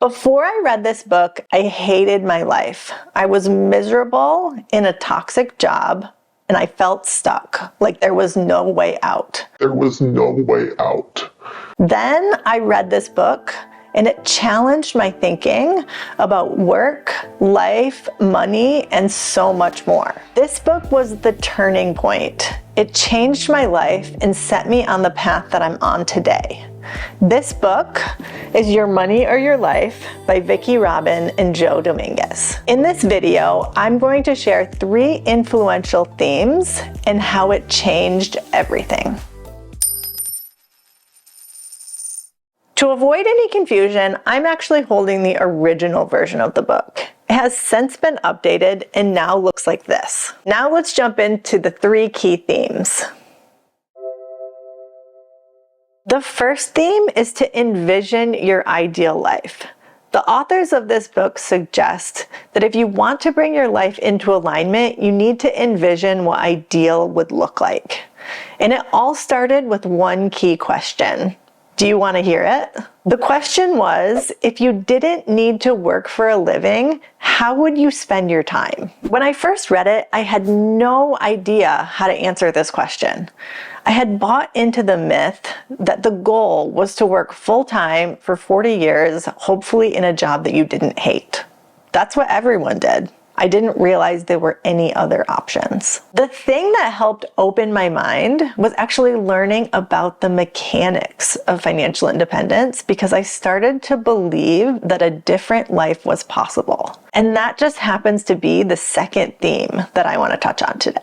Before I read this book, I hated my life. I was miserable in a toxic job, and I felt stuck, like there was no way out. There was no way out. Then I read this book, and it challenged my thinking about work, life, money, and so much more. This book was the turning point. It changed my life and set me on the path that I'm on today. This book is Your Money or Your Life by Vicki and Joe Dominguez. In this video, I'm going to share 3 influential themes and how it changed everything. To avoid any confusion, I'm actually holding the original version of the book. It has since been updated and now looks like this. Now let's jump into the 3 key themes. The first theme is to envision your ideal life. The authors of this book suggest that if you want to bring your life into alignment, you need to envision what ideal would look like. And it all started with one key question. Do you want to hear it? The question was, if you didn't need to work for a living, how would you spend your time? When I first read it, I had no idea how to answer this question. I had bought into the myth that the goal was to work full-time for 40 years, hopefully in a job that you didn't hate. That's what everyone did. I didn't realize there were any other options. The thing that helped open my mind was actually learning about the mechanics of financial independence, because I started to believe that a different life was possible. And that just happens to be the second theme that I want to touch on today.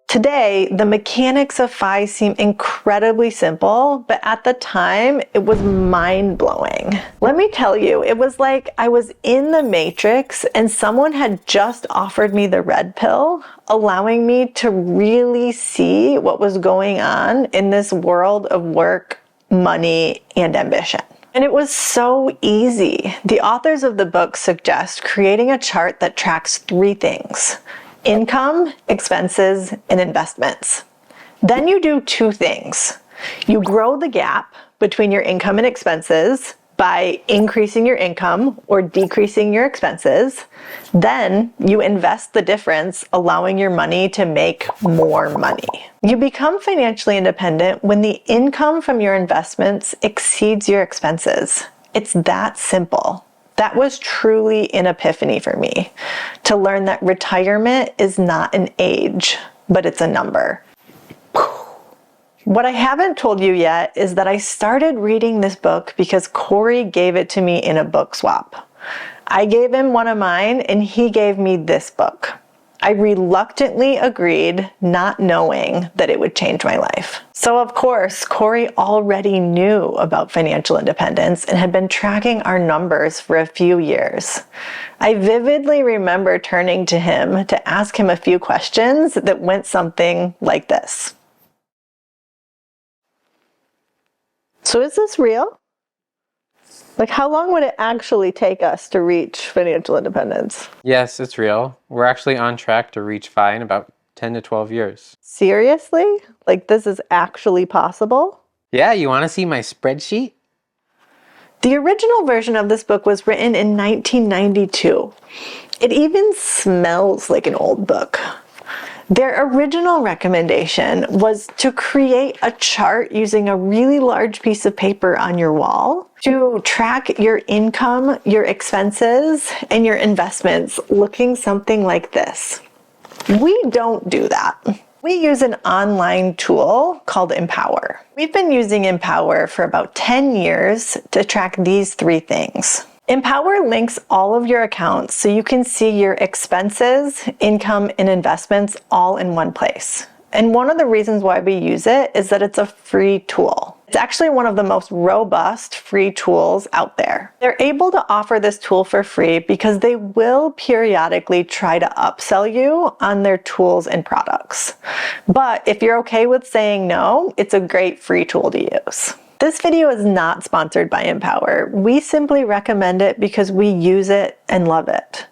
Today, the mechanics of FI seem incredibly simple, but at the time, it was mind-blowing. Let me tell you, it was like I was in the Matrix and someone had just offered me the red pill, allowing me to really see what was going on in this world of work, money, and ambition. And it was so easy. The authors of the book suggest creating a chart that tracks 3 things: income, expenses, and investments. Then you do 2 things. You grow the gap between your income and expenses by increasing your income or decreasing your expenses. Then you invest the difference, allowing your money to make more money. You become financially independent when the income from your investments exceeds your expenses. It's that simple. That was truly an epiphany for me, to learn that retirement is not an age, but it's a number. What I haven't told you yet is that I started reading this book because Corey gave it to me in a book swap. I gave him one of mine and he gave me this book. I reluctantly agreed, not knowing that it would change my life. So of course, Corey already knew about financial independence and had been tracking our numbers for a few years. I vividly remember turning to him to ask him a few questions that went something like this. So is this real? Like, how long would it actually take us to reach financial independence? Yes, it's real. We're actually on track to reach FI in about 10 to 12 years. Seriously? Like, this is actually possible? Yeah, you want to see my spreadsheet? The original version of this book was written in 1992. It even smells like an old book. Their original recommendation was to create a chart using a really large piece of paper on your wall to track your income, your expenses, and your investments, looking something like this. We don't do that. We use an online tool called Empower. We've been using Empower for about 10 years to track these 3 things. Empower links all of your accounts so you can see your expenses, income, and investments all in one place. And one of the reasons why we use it is that it's a free tool. It's actually one of the most robust free tools out there. They're able to offer this tool for free because they will periodically try to upsell you on their tools and products. But if you're okay with saying no, it's a great free tool to use. This video is not sponsored by Empower. We simply recommend it because we use it and love it.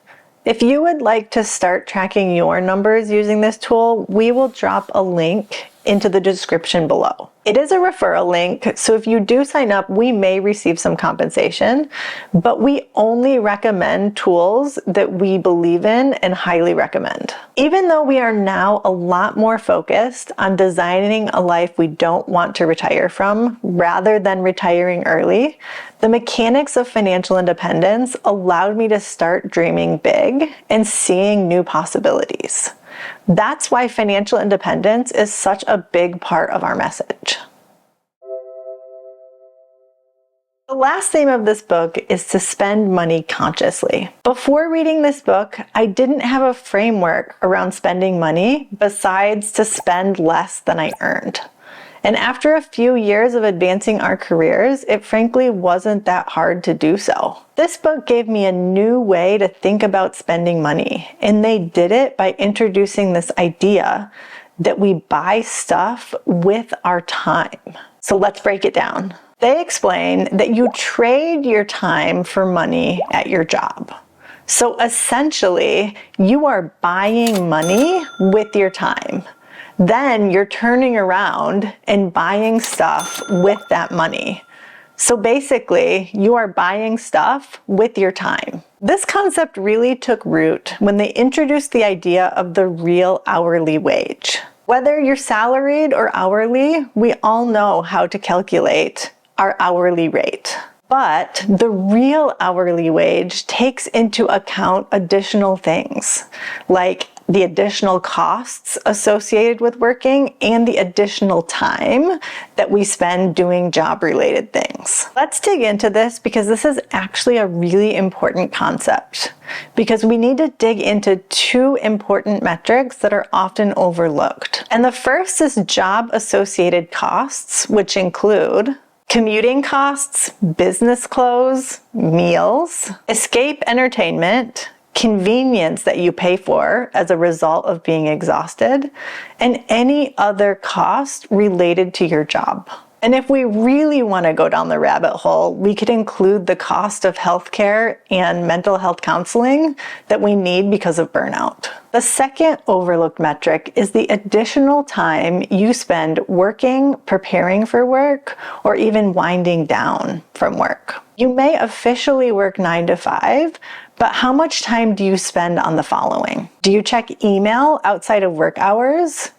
If you would like to start tracking your numbers using this tool, we will drop a link into the description below. It is a referral link, so if you do sign up, we may receive some compensation, but we only recommend tools that we believe in and highly recommend. Even though we are now a lot more focused on designing a life we don't want to retire from rather than retiring early, the mechanics of financial independence allowed me to start dreaming big and seeing new possibilities. That's why financial independence is such a big part of our message. The last theme of this book is to spend money consciously. Before reading this book, I didn't have a framework around spending money besides to spend less than I earned. And after a few years of advancing our careers, it frankly wasn't that hard to do so. This book gave me a new way to think about spending money, and they did it by introducing this idea that we buy stuff with our time. So let's break it down. They explain that you trade your time for money at your job. So essentially, you are buying money with your time. Then you're turning around and buying stuff with that money. So basically, you are buying stuff with your time. This concept really took root when they introduced the idea of the real hourly wage. Whether you're salaried or hourly, we all know how to calculate our hourly rate. But the real hourly wage takes into account additional things, like the additional costs associated with working and the additional time that we spend doing job-related things. Let's dig into this because this is actually a really important concept, because we need to dig into two important metrics that are often overlooked. And the first is job-associated costs, which include commuting costs, business clothes, meals, escape entertainment, convenience that you pay for as a result of being exhausted, and any other cost related to your job. And if we really want to go down the rabbit hole, we could include the cost of healthcare and mental health counseling that we need because of burnout. The second overlooked metric is the additional time you spend working, preparing for work, or even winding down from work. You may officially work 9 to 5, but how much time do you spend on the following? Do you check email outside of work hours?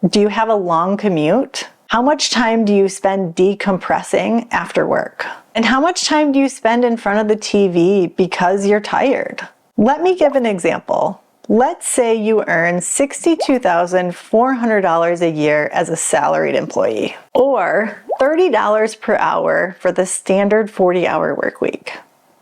Do you have a long commute? How much time do you spend decompressing after work? And how much time do you spend in front of the TV because you're tired? Let me give an example. Let's say you earn $62,400 a year as a salaried employee, or $30 per hour for the standard 40-hour work week.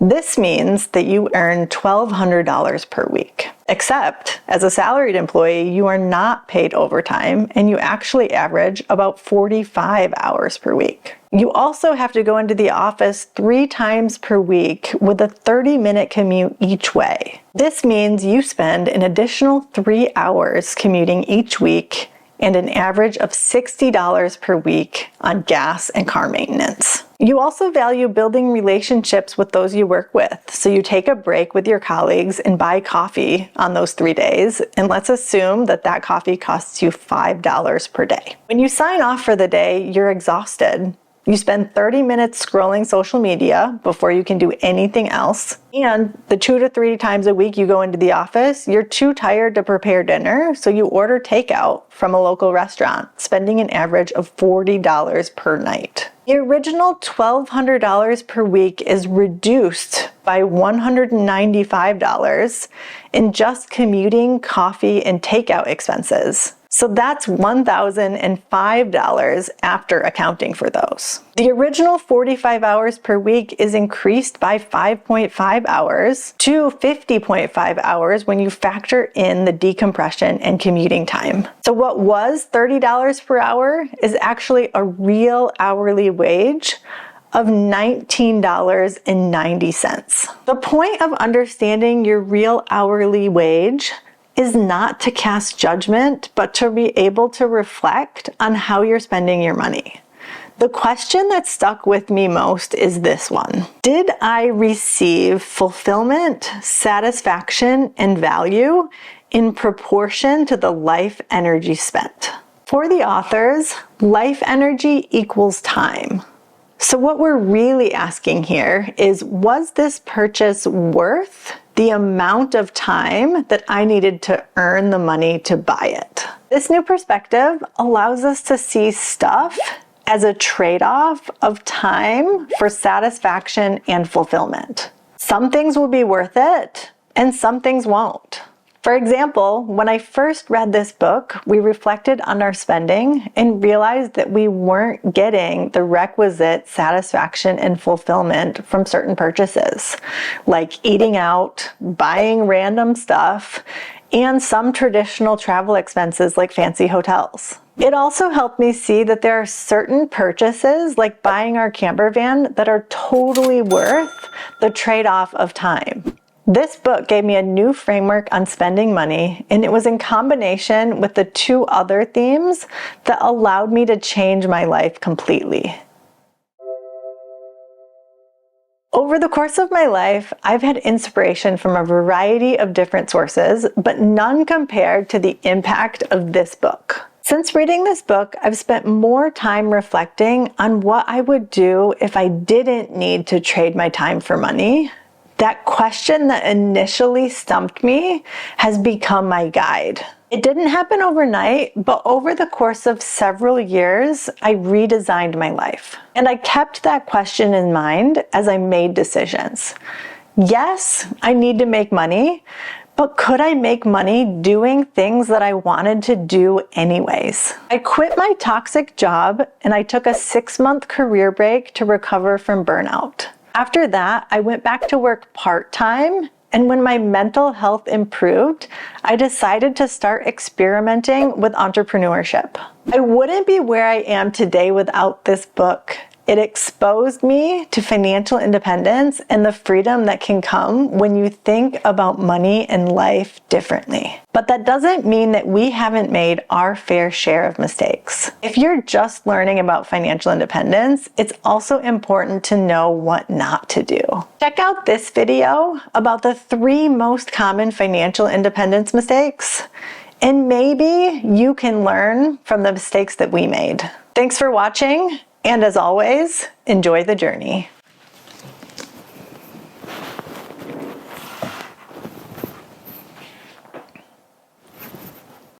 This means that you earn $1,200 per week. Except, as a salaried employee, you are not paid overtime and you actually average about 45 hours per week. You also have to go into the office 3 times per week with a 30-minute commute each way. This means you spend an additional 3 hours commuting each week and an average of $60 per week on gas and car maintenance. You also value building relationships with those you work with, so you take a break with your colleagues and buy coffee on those 3 days, and let's assume that that coffee costs you $5 per day. When you sign off for the day, you're exhausted. You spend 30 minutes scrolling social media before you can do anything else. And the 2 to 3 times a week you go into the office, you're too tired to prepare dinner, so you order takeout from a local restaurant, spending an average of $40 per night. The original $1,200 per week is reduced by $195 in just commuting, coffee, and takeout expenses. So that's $1,005 after accounting for those. The original 45 hours per week is increased by 5.5 hours to 50.5 hours when you factor in the decompression and commuting time. So what was $30 per hour is actually a real hourly wage of $19.90. The point of understanding your real hourly wage is not to cast judgment, but to be able to reflect on how you're spending your money. The question that stuck with me most is this one. Did I receive fulfillment, satisfaction, and value in proportion to the life energy spent? For the authors, life energy equals time. So what we're really asking here is, was this purchase worth the amount of time that I needed to earn the money to buy it? This new perspective allows us to see stuff as a trade-off of time for satisfaction and fulfillment. Some things will be worth it, and some things won't. For example, when I first read this book, we reflected on our spending and realized that we weren't getting the requisite satisfaction and fulfillment from certain purchases, like eating out, buying random stuff, and some traditional travel expenses like fancy hotels. It also helped me see that there are certain purchases, like buying our camper van, that are totally worth the trade-off of time. This book gave me a new framework on spending money, and it was in combination with the two other themes that allowed me to change my life completely. Over the course of my life, I've had inspiration from a variety of different sources, but none compared to the impact of this book. Since reading this book, I've spent more time reflecting on what I would do if I didn't need to trade my time for money. That question that initially stumped me has become my guide. It didn't happen overnight, but over the course of several years, I redesigned my life. And I kept that question in mind as I made decisions. Yes, I need to make money, but could I make money doing things that I wanted to do anyways? I quit my toxic job and I took a 6-month career break to recover from burnout. After that, I went back to work part-time, and when my mental health improved, I decided to start experimenting with entrepreneurship. I wouldn't be where I am today without this book. It exposed me to financial independence and the freedom that can come when you think about money and life differently. But that doesn't mean that we haven't made our fair share of mistakes. If you're just learning about financial independence, it's also important to know what not to do. Check out this video about the 3 most common financial independence mistakes, and maybe you can learn from the mistakes that we made. Thanks for watching. And as always, enjoy the journey.